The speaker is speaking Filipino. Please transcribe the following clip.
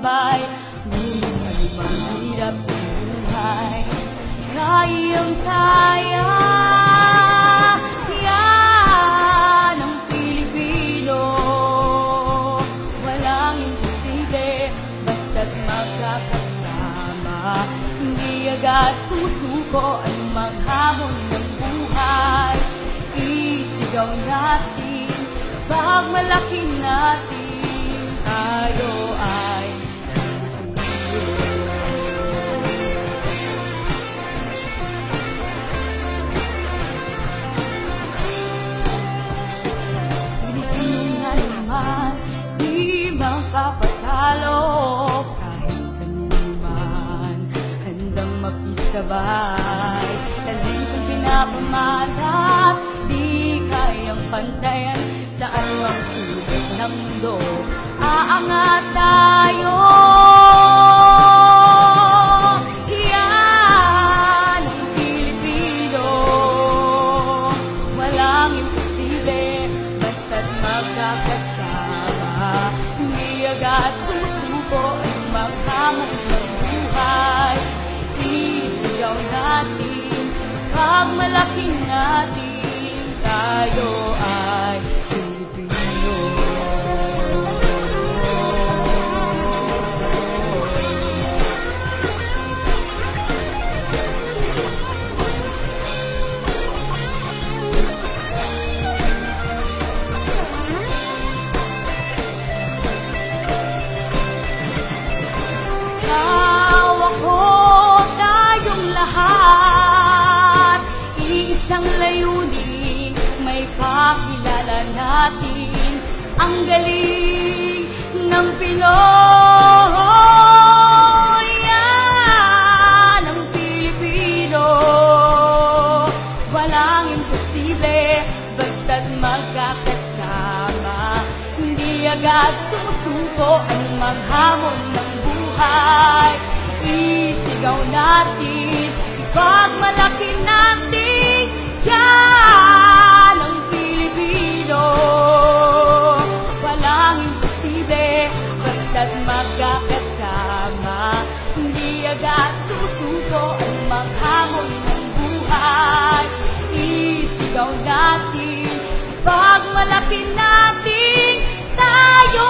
tagumpay. Ngunit anumang hirap ng buhay, kayang kaya. Yan ang Pilipino, walang imposible basta't magkakasama. Hindi agad sumusuko anumang hamon ng buhay. Isigaw natin, pagmalaki natin, tayo ay Pilipino na naman, di makapatalo. Kahit kanino man, handang makisabay. Talentong pinapamalas, di kayang pantayan sa anumang sulok ng mundo. Aangat tayo. Yan ang Pilipino, walang imposible basta't magkakasama. Hindi agad sumusuko ang maghamon ng buhay. Isigaw natin, pagmalaki natin, tayo ay Pilipino. Hawak ko tayong lahat, iisang layunin, may pakilala natin ang galing ng Pinoy. Yan ang Pilipino, walang imposible basta't magkakasama. Hindi agad sumusuko ang maghamon ng buhay. Isigaw natin, ipagmalaki natin, yan ang Pilipino. Walang imposible basta't magkakasama. Hindi agad sumusuko ang maghamon ng buhay. Isigaw natin, ipagmalaki natin, tayo